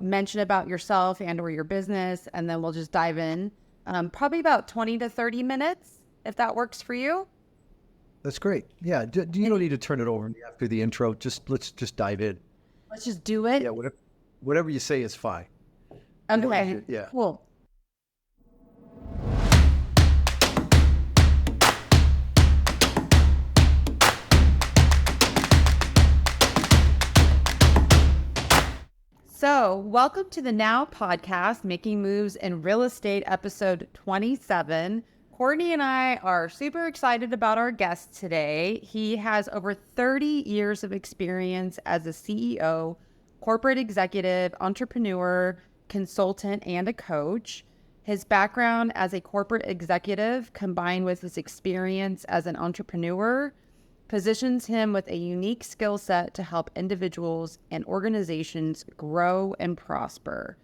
mention about yourself and or your business, and then we'll just dive in. Probably about 20 to 30 minutes, if that works for you. That's great. Yeah. You don't need to turn it over after the intro. Let's just dive in. Let's just do it. Yeah. Whatever you say is fine. Okay. Yeah. Cool. So, welcome to the Now podcast, Making Moves in Real Estate, episode 27. Courtney and I are super excited about our guest today. He has over 30 years of experience as a CEO, corporate executive, entrepreneur, consultant, and a coach. His background as a corporate executive, combined with his experience as an entrepreneur, positions him with a unique skill set to help individuals and organizations grow and prosper.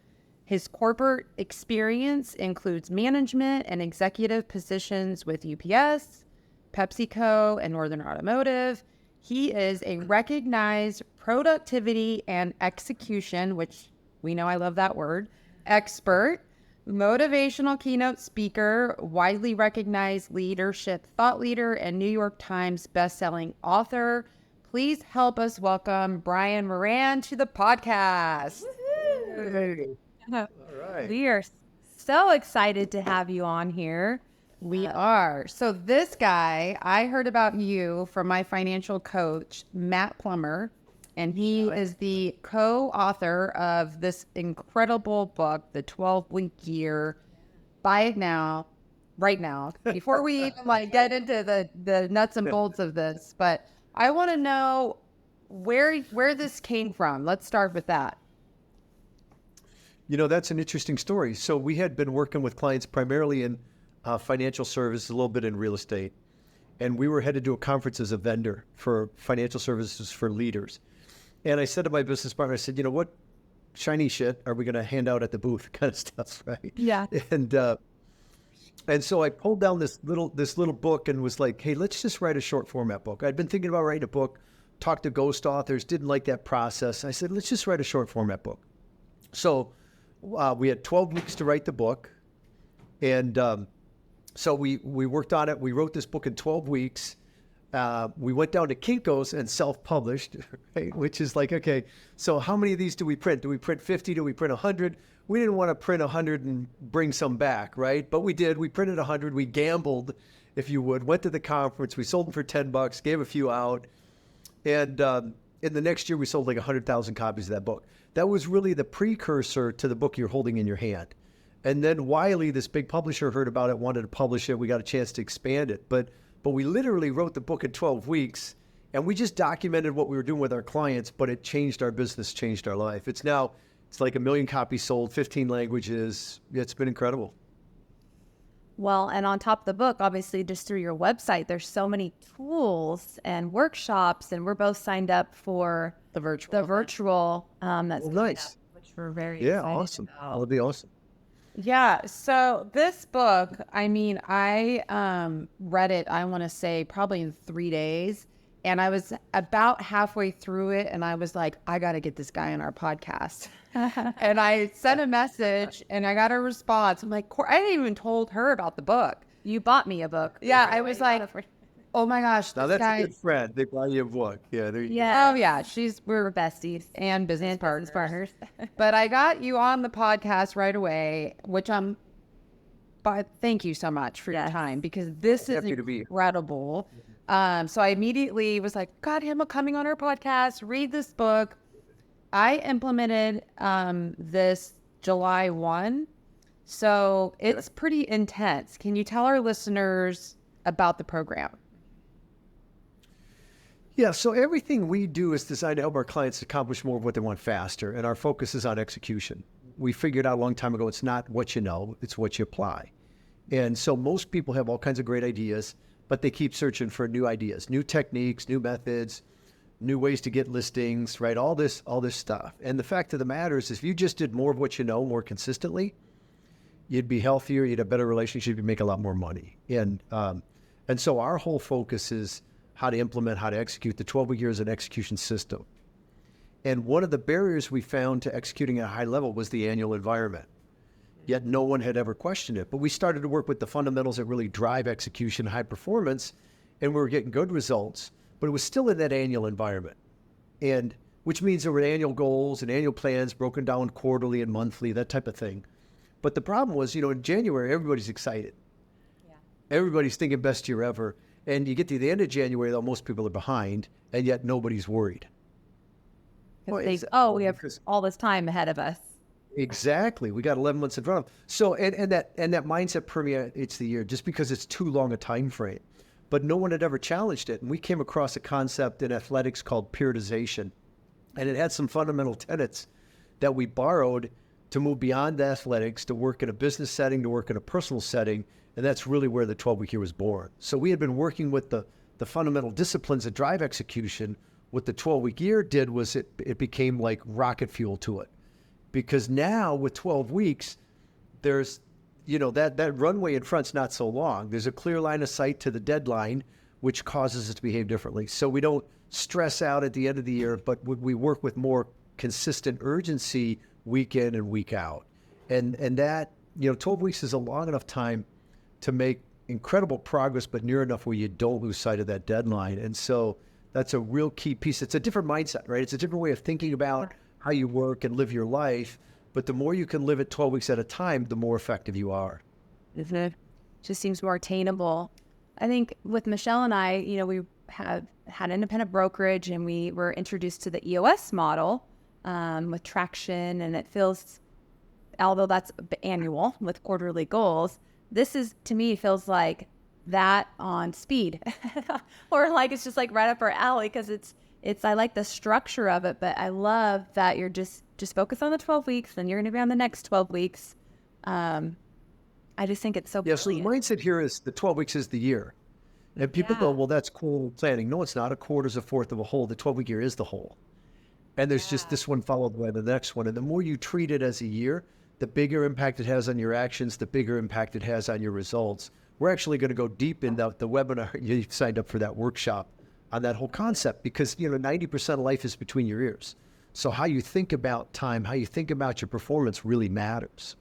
His corporate experience includes management and executive positions with UPS, PepsiCo, and Northern Automotive. He is a recognized productivity and execution, which we know I love that word, expert, motivational keynote speaker, widely recognized leadership thought leader, and New York Times bestselling author. Please help us welcome Brian Moran to the podcast. Hey. All right. We are so excited to have you on here. We are. So this guy, I heard about you from my financial coach, Matt Plummer, and he is the co-author of this incredible book, The 12-Week Year. Buy it now, right now, before we even get into the nuts and bolts of this. But I want to know where this came from. Let's start with that. That's an interesting story. So we had been working with clients primarily in financial services, a little bit in real estate. And we were headed to a conference as a vendor for financial services for leaders. And I said to my business partner, I said, what shiny shit are we going to hand out at the booth kind of stuff, right? Yeah. And so I pulled down this little book and was like, hey, let's just write a short format book. I'd been thinking about writing a book, talked to ghost authors, didn't like that process. I said, let's just write a short format book. So we had 12 weeks to write the book. And so we worked on it. We wrote this book in 12 weeks. We went down to Kinko's and self-published, right? Which is like, okay, so how many of these do we print? Do we print 50? Do we print 100? We didn't want to print 100 and bring some back, right? But we did. We printed 100. We gambled, if you would. Went to the conference. We sold them for $10, gave a few out. And in the next year, we sold like 100,000 copies of that book. That was really the precursor to the book you're holding in your hand. And then Wiley, this big publisher, heard about it, wanted to publish it. We got a chance to expand it. But we literally wrote the book in 12 weeks, and we just documented what we were doing with our clients, but it changed our business, changed our life. It's like 1 million copies sold, 15 languages. It's been incredible. Well, and on top of the book, obviously, just through your website, there's so many tools and workshops, and we're both signed up for The virtual. that's nice. up, which we're very Yeah, excited awesome. about. That would be awesome. Yeah. So this book, I read it, I want to say probably in 3 days. And I was about halfway through it. And I was like, I got to get this guy on our podcast. And I sent a message and I got a response. I'm like, I hadn't even told her about the book. You bought me a book. Yeah. I was like, oh my gosh. Now this that's guy... a good friend. They buy you a book. Yeah. Yeah. Oh yeah. We're besties and business partners. partners. But I got you on the podcast right away, which but thank you so much for your time, because this is Happy to be here. incredible. So I immediately was like, got him coming on our podcast, read this book. I implemented this July 1. So it's pretty intense. Can you tell our listeners about the program? Yeah, so everything we do is designed to help our clients accomplish more of what they want faster, and our focus is on execution. We figured out a long time ago, it's not what you know, it's what you apply. And so most people have all kinds of great ideas, but they keep searching for new ideas, new techniques, new methods, new ways to get listings, right? All this stuff. And the fact of the matter is, if you just did more of what you know more consistently, you'd be healthier, you'd have a better relationship, you'd make a lot more money. And so our whole focus is how to implement, how to execute. The 12-week year is an execution system. And one of the barriers we found to executing at a high level was the annual environment. Yet no one had ever questioned it. But we started to work with the fundamentals that really drive execution, high performance, and we were getting good results. But it was still in that annual environment. And which means there were annual goals and annual plans broken down quarterly and monthly, that type of thing. But the problem was, in January, everybody's excited. Yeah. Everybody's thinking best year ever. And you get to the end of January, though, most people are behind, and yet nobody's worried. We have all this time ahead of us. Exactly. We got 11 months in front of them. So, and that mindset permeates the year just because it's too long a time frame. But no one had ever challenged it. And we came across a concept in athletics called prioritization. And it had some fundamental tenets that we borrowed to move beyond athletics, to work in a business setting, to work in a personal setting. And that's really where the 12-week year was born. So we had been working with the fundamental disciplines that drive execution. What the 12-week year did was it became like rocket fuel to it. Because now with 12 weeks, there's, that runway in front's not so long. There's a clear line of sight to the deadline, which causes us to behave differently. So we don't stress out at the end of the year, but we work with more consistent urgency week in and week out. And that, 12 weeks is a long enough time to make incredible progress, but near enough where you don't lose sight of that deadline. And so that's a real key piece. It's a different mindset, right? It's a different way of thinking about how you work and live your life. But the more you can live it 12 weeks at a time, the more effective you are. Isn't it? Just seems more attainable. I think with Michelle and I, we have had independent brokerage, and we were introduced to the EOS model with traction, and it feels, although that's annual with quarterly goals, this is, to me, feels like that on speed or like it's just like right up our alley, because it's I like the structure of it, but I love that you're just focus on the 12 weeks and you're going to be on the next 12 weeks. I just think it's so brilliant. So the mindset here is the 12 weeks is the year. And people go, well, that's cool planning. No, it's not. A quarter's a fourth of a whole. The 12-week year is the whole. And there's just this one followed by the next one. And the more you treat it as a year, the bigger impact it has on your actions, the bigger impact it has on your results. We're actually going to go deep in the webinar. You signed up for that workshop on that whole concept because, 90% of life is between your ears. So how you think about time, how you think about your performance really matters.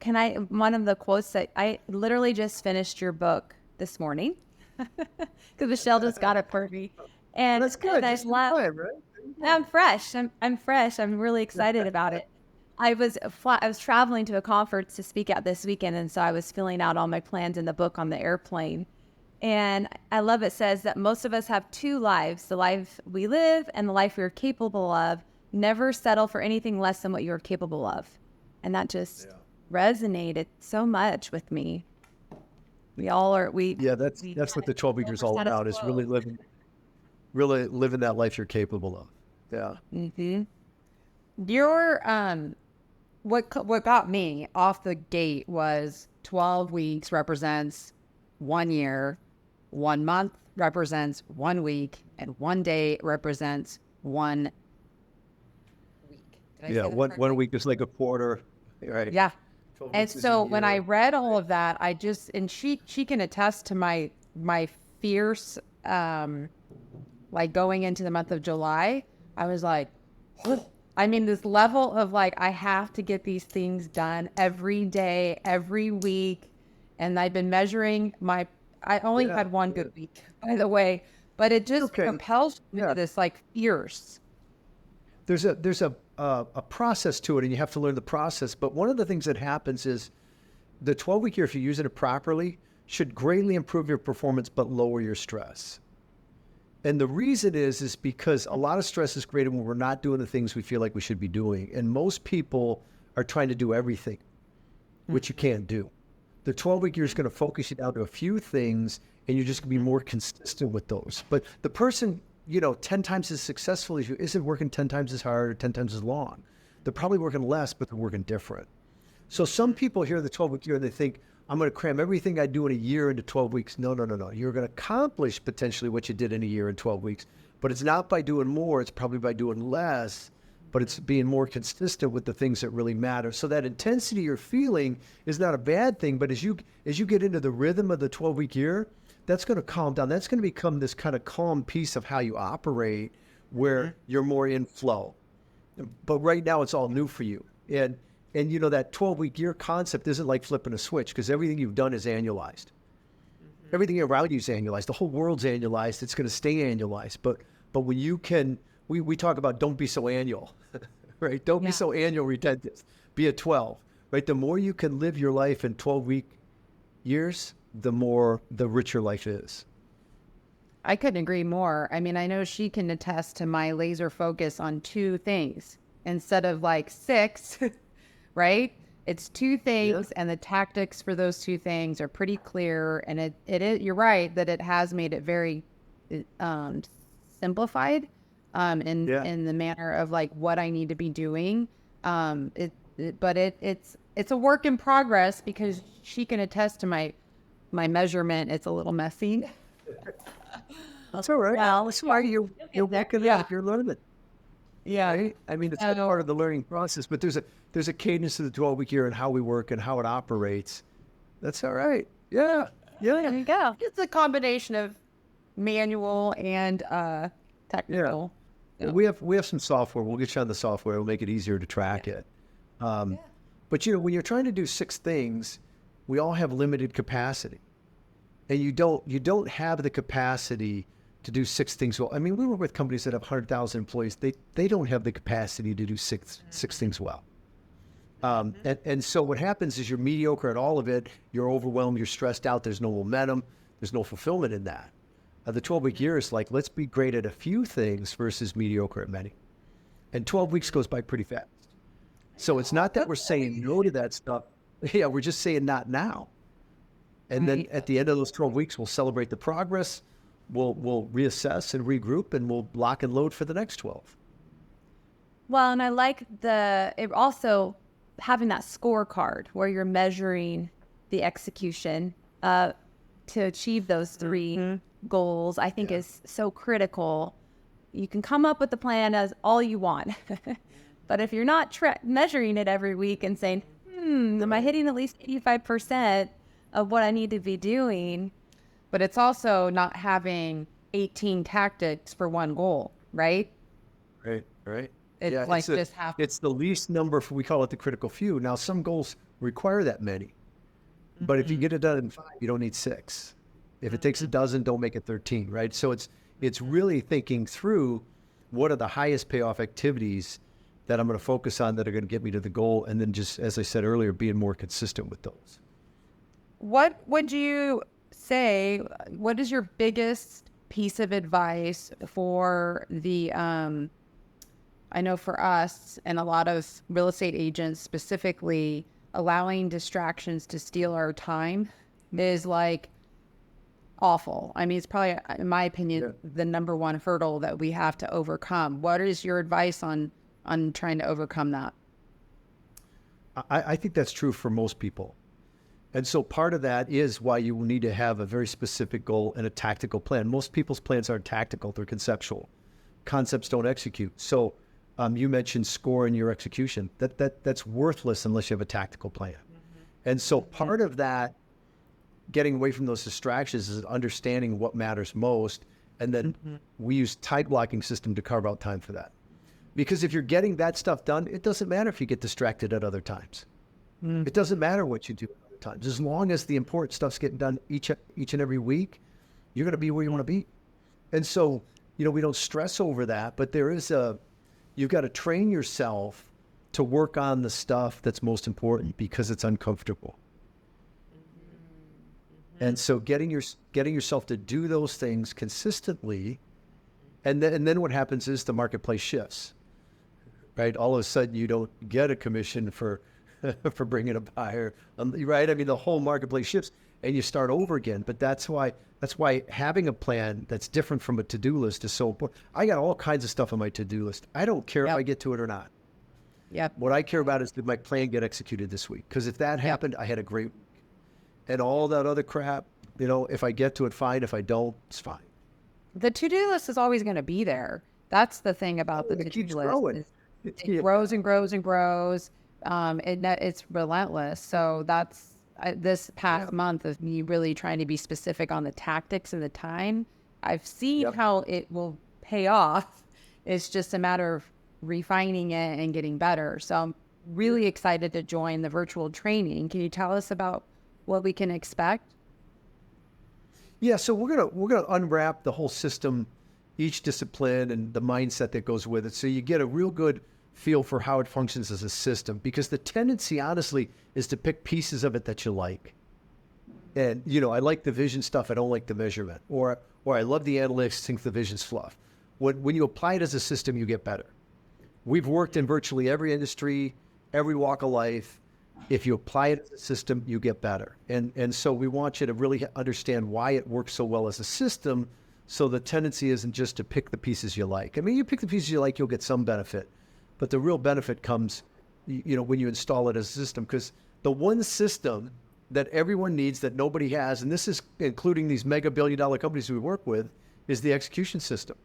One of the quotes that I literally just finished your book this morning because Michelle just got it for me. And that's good. I love, right? I'm fresh. I'm fresh. I'm really excited about it. I was traveling to a conference to speak at this weekend, and so I was filling out all my plans in the book on the airplane. And I love it says that most of us have two lives, the life we live and the life we are capable of. Never settle for anything less than what you are capable of. And that just resonated so much with me. We all are. That's what the 12 week is all about, is really living that life you're capable of. Yeah. Mm-hmm. Your what got me off the gate was 12 weeks represents 1 year, 1 month represents 1 week, and 1 day represents 1 week. One week is like a quarter, right? Yeah. And so when I read all of that, and she can attest to my fierce, like going into the month of July, I was like, this level of like, I have to get these things done every day, every week. And I've been measuring I only had one good week, by the way, but it just propels me to this like fierce. There's a process to it, and you have to learn the process. But one of the things that happens is the 12-week year, if you're using it properly, should greatly improve your performance, but lower your stress. And the reason is because a lot of stress is created when we're not doing the things we feel like we should be doing. And most people are trying to do everything, which you can't do. The 12-week year is going to focus you down to a few things, and you're just going to be more consistent with those. But the person, 10 times as successful as you isn't working 10 times as hard or 10 times as long. They're probably working less, but they're working different. So some people hear the 12-week year and they think, I'm going to cram everything I do in a year into 12 weeks. No. You're going to accomplish potentially what you did in a year in 12 weeks, but it's not by doing more. It's probably by doing less, but it's being more consistent with the things that really matter. So that intensity you're feeling is not a bad thing, but as you get into the rhythm of the 12-week year, that's going to calm down. That's going to become this kind of calm piece of how you operate, where you're more in flow. But right now it's all new for you. And you know, that 12-week year concept isn't like flipping a switch, because everything you've done is annualized. Everything around you is annualized. The whole world's annualized. It's going to stay annualized. But when you can, we talk about don't be so annual, right? Don't be so annual retentive. Be a 12, right? The more you can live your life in 12-week years, the richer life is. I couldn't agree more. I mean, I know she can attest to my laser focus on 2 things instead of like 6, right? It's 2 things, and the tactics for those 2 things are pretty clear. And it is, you're right that it has made it very simplified in the manner of like what I need to be doing. But it's a work in progress, because she can attest to my measurement. It's a little messy. That's all right. Well, that's why you're working it. You're learning. Yeah. Right? I mean, it's all part of the learning process, but there's a cadence to the 12-week year and how we work and how it operates. That's all right. Yeah. There you go. It's a combination of manual and technical. Yeah. We have some software. We'll get you on the software. We'll make it easier to track it. But you know, when you're trying to do 6 things, we all have limited capacity, and you don't have the capacity to do 6 things well. I mean, we work with companies that have 100,000 employees. They don't have the capacity to do six things well. And so what happens is you're mediocre at all of it. You're overwhelmed. You're stressed out. There's no momentum. There's no fulfillment in that. The 12-week year is like, let's be great at a few things versus mediocre at many. And 12 weeks goes by pretty fast. So it's not that we're saying no to that stuff. Yeah, we're just saying not now. And then at the end of those 12 weeks, we'll celebrate the progress. We'll reassess and regroup, and we'll lock and load for the next 12. Well, and I like it also having that scorecard where you're measuring the execution to achieve those 3 goals. I think is so critical. You can come up with the plan as all you want, but if you're not measuring it every week and saying, am I hitting at least 85% of what I need to be doing? But it's also not having 18 tactics for one goal, right? Right. It's like just half. It's the least number we call it the critical few. Now, some goals require that many, but if you get it done in 5, you don't need 6. If it takes a dozen, don't make it 13, right? So it's really thinking through what are the highest payoff activities that I'm going to focus on that are going to get me to the goal, and then just, as I said earlier, being more consistent with those. What would you say, what is your biggest piece of advice for the, I know for us and a lot of real estate agents specifically, allowing distractions to steal our time is like awful. I mean, it's probably, in my opinion, the number one hurdle that we have to overcome. What is your advice on trying to overcome that? I think that's true for most people. And so part of that is why you need to have a very specific goal and a tactical plan. Most people's plans aren't tactical, they're conceptual. Concepts don't execute. So you mentioned score in your execution. That's worthless unless you have a tactical plan. And so part of that, getting away from those distractions, is understanding what matters most. And then we use time blocking system to carve out time for that. Because if you're getting that stuff done, it doesn't matter if you get distracted at other times. It doesn't matter what you do at other times. As long as the important stuff's getting done each and every week, you're going to be where you want to be. And so, you know, we don't stress over that, but you've got to train yourself to work on the stuff that's most important because it's uncomfortable. And so getting yourself to do those things consistently, and then what happens is the marketplace shifts, right? All of a sudden you don't get a commission for bringing a buyer, right? I mean, the whole marketplace shifts and you start over again. But that's why having a plan that's different from a to-do list is so important. I got all kinds of stuff on my to-do list. I don't care if I get to it or not. Yep. What I care about is, did my plan get executed this week? Because if that happened, I had a great week. And all that other crap, you know, if I get to it, fine. If I don't, it's fine. The to-do list is always going to be there. That's the thing about the to-do list. It grows and grows and grows. It's relentless. So that's this past month of me really trying to be specific on the tactics and the time. I've seen how it will pay off It's just a matter of refining it and getting better. So I'm really excited to join the virtual training. Can you tell us about what we can expect? Yeah, so we're gonna unwrap the whole system, each discipline and the mindset that goes with it, so you get a real good feel for how it functions as a system. Because the tendency, honestly, is to pick pieces of it that you like. And I like the vision stuff, I don't like the measurement, or I love the analytics, think the vision's fluff. When you apply it as a system, you get better. We've worked in virtually every industry, every walk of life. If you apply it as a system, you get better. And so we want you to really understand why it works so well as a system. So the tendency isn't just to pick the pieces you like. I mean, you pick the pieces you like, you'll get some benefit. But the real benefit comes, when you install it as a system. Because the one system that everyone needs that nobody has, and this is including these mega billion-dollar companies we work with, is the execution system.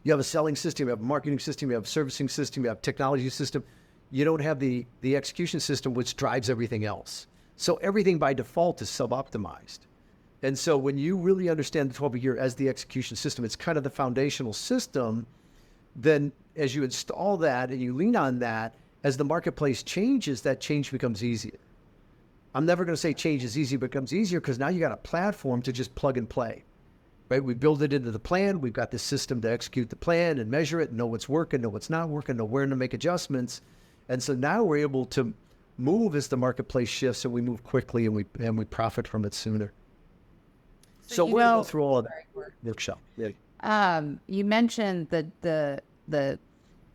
You have a selling system, you have a marketing system, you have a servicing system, you have a technology system. You don't have the execution system, which drives everything else. So everything by default is sub-optimized. And so when you really understand the 12-year as the execution system, it's kind of the foundational system. Then as you install that and you lean on that, as the marketplace changes, that change becomes easier. I'm never going to say change is easy, but it becomes easier because now you got a platform to just plug and play. Right? We build it into the plan. We've got this system to execute the plan and measure it, and know what's working, know what's not working, know where to make adjustments. And so now we're able to move as the marketplace shifts, and we move quickly, and we profit from it sooner. So we'll go through all of that workshop. Yeah. You mentioned the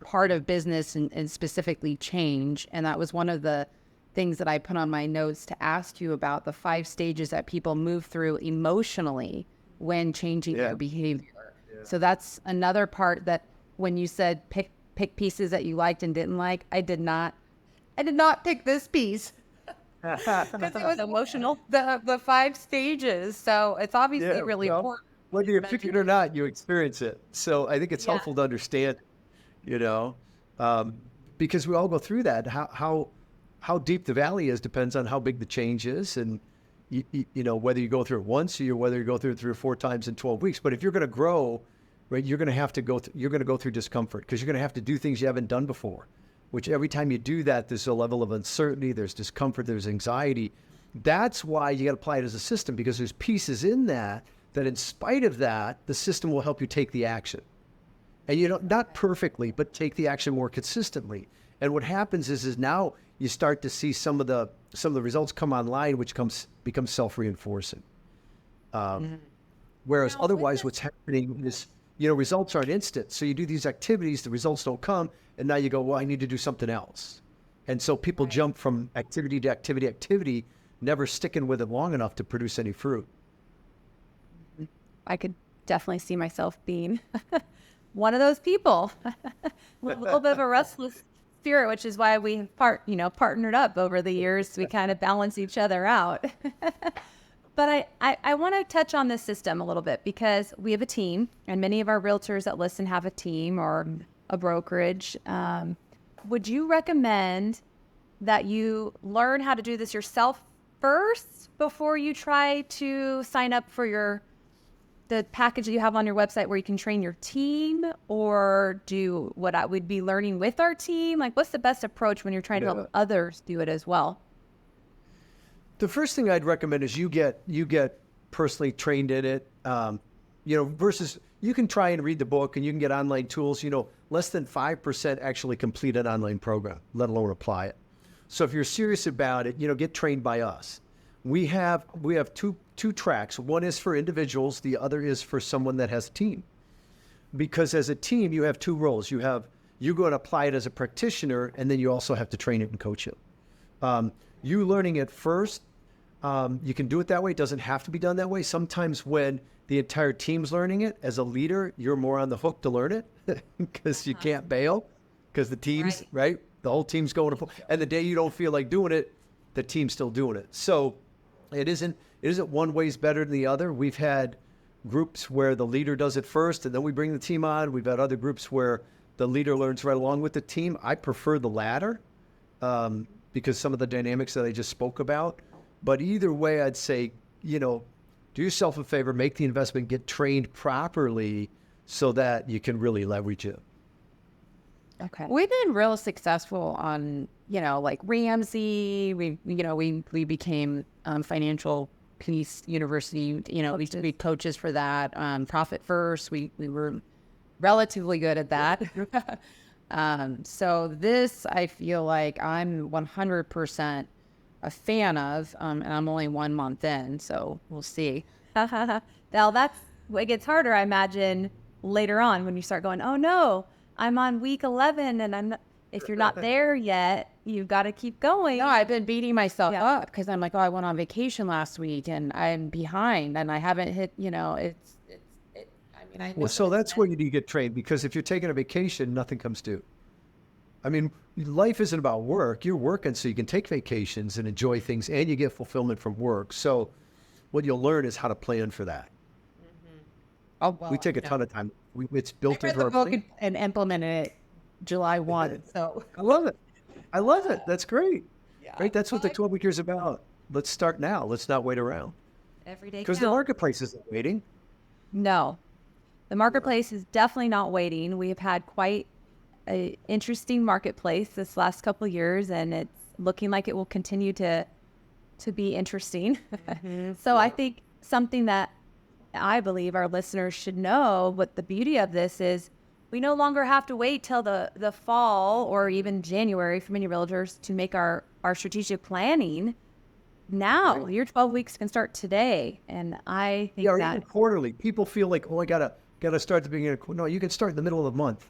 part of business and specifically change, and that was one of the things that I put on my notes to ask you about, the 5 stages that people move through emotionally when changing their behavior. Yeah. So that's another part that when you said pick pieces that you liked and didn't like, I did not pick this piece. Because it was emotional. The 5 stages. So it's obviously really important. Whether you pick it or not, you experience it. So I think it's helpful to understand, because we all go through that. How deep the valley is depends on how big the change is, and whether you go through it once or whether you go through it 3 or 4 times in 12 weeks. But if you're going to grow, right, you're going to have to you're going to go through discomfort, because you're going to have to do things you haven't done before, which every time you do that, there's a level of uncertainty, there's discomfort, there's anxiety. That's why you got to apply it as a system, because there's pieces in that in spite of that, the system will help you take the action. And not perfectly, but take the action more consistently. And what happens is now you start to see some of the results come online, which becomes self-reinforcing. Whereas otherwise what's happening is, results aren't instant. So you do these activities, the results don't come, and now you go, well, I need to do something else. And so people jump from activity to activity, never sticking with it long enough to produce any fruit. I could definitely see myself being one of those people. A little bit of a restless spirit, which is why we partnered up over the years. We kind of balance each other out. But I want to touch on this system a little bit, because we have a team, and many of our realtors that listen have a team or a brokerage. Would you recommend that you learn how to do this yourself first before you try to sign up for the package that you have on your website where you can train your team, or do what I would be learning with our team? Like, what's the best approach when you're trying to help others do it as well? The first thing I'd recommend is you get personally trained in it, versus you can try and read the book and you can get online tools. Less than 5% actually complete an online program, let alone apply it. So if you're serious about it, get trained by us. We have two tracks. One is for individuals. The other is for someone that has a team. Because as a team, you have 2 roles. You go and apply it as a practitioner, and then you also have to train it and coach it. You learning it first, you can do it that way. It doesn't have to be done that way. Sometimes when the entire team's learning it, as a leader, you're more on the hook to learn it because you can't bail, because the team's, right? The whole team's going to, and the day you don't feel like doing it, the team's still doing it. So it isn't one way's better than the other. We've had groups where the leader does it first and then we bring the team on. We've had other groups where the leader learns right along with the team. I prefer the latter because some of the dynamics that I just spoke about. But either way, I'd say, do yourself a favor, make the investment, get trained properly so that you can really leverage it. Okay. We've been real successful on, like Ramsey. We became financial peace university. We used to be coaches for that. Profit First. We were relatively good at that. So this, I feel like I'm 100% a fan of, and I'm only 1 month in, so we'll see. Now that's it gets harder, I imagine, later on when you start going, oh no, I'm on week 11 and I'm not, if you're not there yet, you've got to keep going. No, I've been beating myself up because I'm like, oh, I went on vacation last week and I'm behind and I haven't hit, I mean, Well, so that's where you need to get trained, because if you're taking a vacation, nothing comes due. I mean, life isn't about work. You're working so you can take vacations and enjoy things, and you get fulfillment from work. So what you'll learn is how to plan for that. Oh, well, We take a ton of time. It's built I read into the our book plan. and implemented it July 1. So I love it. I love it. That's great. yeah. Right? That's what the 12 week year is about. Let's start now. Let's not wait around. Every day Because the counts. marketplace isn't waiting. No, the marketplace is definitely not waiting. We have had quite an interesting marketplace this last couple of years, and it's looking like it will continue to be interesting. So I think something that I believe our listeners should know, what the beauty of this is, we no longer have to wait till the fall or even January for many realtors to make our strategic planning. Now, your 12 weeks can start today. And I think Yeah, or that even quarterly. People feel like, oh, I gotta start at the beginning of no, you can start in the middle of the month.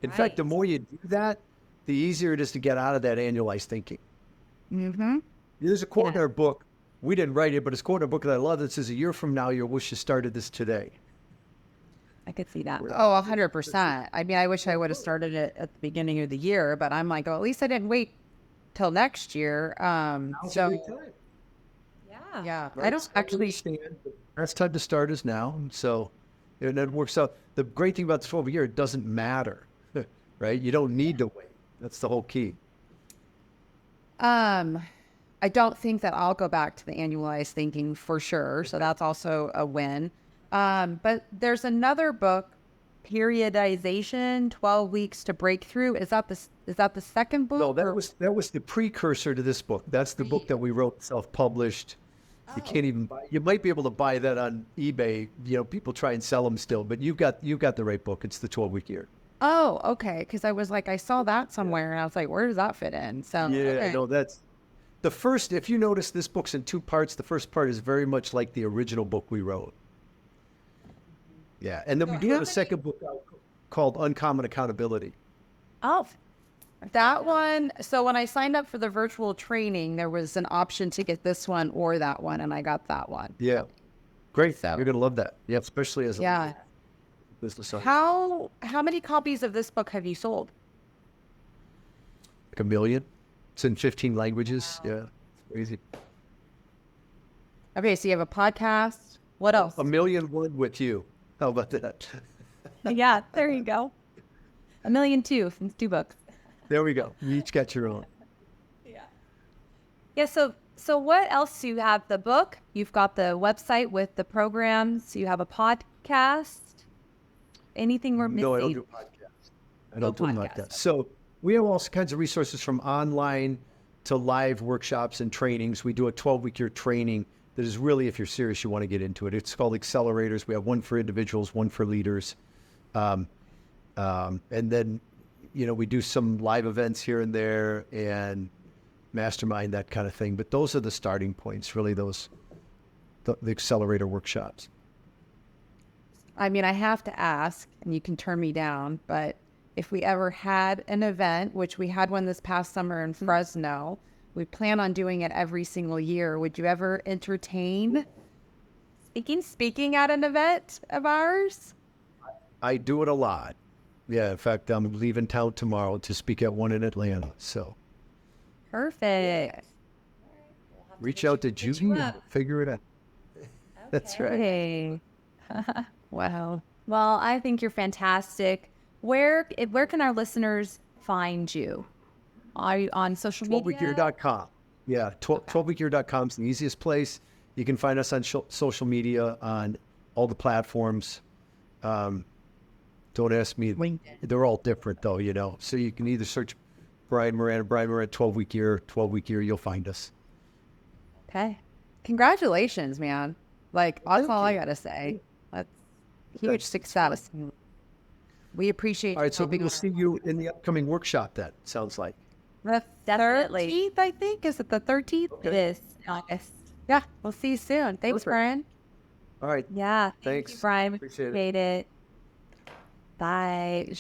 In fact, the more you do that, the easier it is to get out of that annualized thinking. Mm-hmm. There's a quote in our book. We didn't write it, but it's a quote in our book that I love that says, a year from now, you'll wish you started this today. I could see that. Oh, 100%. I mean, I wish I would have started it at the beginning of the year, but I'm like, oh, at least I didn't wait till next year. Yeah, I don't actually. Best time to start is now. And so, and it works out. The great thing about the 12 year, it doesn't matter, right? You don't need to wait. That's the whole key. I don't think that I'll go back to the annualized thinking for sure. So that's also a win. But there's another book, Periodization, 12 Weeks to Breakthrough. Is that the second book? No, that was the precursor to this book. That's the book that we wrote, self-published. You can't even buy. You might be able to buy that on eBay. People try and sell them still, but you've got the right book. It's the 12-week year. Oh, okay. Because I was like, I saw that somewhere, and I was like, where does that fit in? So Yeah, okay. no, that's the first. If you notice, this book's in 2 parts. The first part is very much like the original book we wrote. Yeah, and then we do have a second book out called Uncommon Accountability. Oh, That one. So when I signed up for the virtual training, there was an option to get this one or that one, and I got that one. Yeah, great. So- You're gonna love that. Yeah, especially as Yeah. a business owner. How many copies of this book have you sold? Like 1 million. It's in 15 languages. Wow. Yeah, it's crazy. Okay, so you have a podcast. What else? 1 million word with you. How about that? yeah, there you go. 1 million too, from 2 books. There we go. You each got your own. Yeah, so what else do you have? The book, you've got the website with the programs, you have a podcast. Anything we're missing? No, I don't do podcasts. I don't do podcast. podcasts. So we have all kinds of resources, from online to live workshops and trainings. We do a 12-week year training that is really, if you're serious, you want to get into it. It's called Accelerators. We have one for individuals, one for leaders. And then, we do some live events here and there and mastermind, that kind of thing. But those are the starting points, really, the accelerator workshops. I mean, I have to ask, and you can turn me down, but if we ever had an event, which we had one this past summer in Fresno, we plan on doing it every single year. Would you ever entertain speaking at an event of ours? I do it a lot. Yeah, in fact, I'm leaving town tomorrow to speak at one in Atlanta. So Perfect. reach out to Judy and figure it out. That's right. Okay. Wow. Well, I think you're fantastic. Where can our listeners find you? Are you on social media? 12weekyear.com. Yeah, 12weekyear.com is the easiest place. You can find us on social media on all the platforms. Don't ask me. They're all different though, you know. So you can either search Brian Moran, 12-week year, you'll find us. Okay. Congratulations, man. Like, that's all I got to say. That's huge Thanks. success. We appreciate All right, so helping we'll us. see you in the upcoming workshop then, sounds like. The Definitely. 13th, I think. Is it the 13th? It is August. Yeah, we'll see you soon. Thanks, Perfect. Brian. All right. Yeah. Thank Thanks. you, Brian. We Appreciate it. appreciate it. Bye.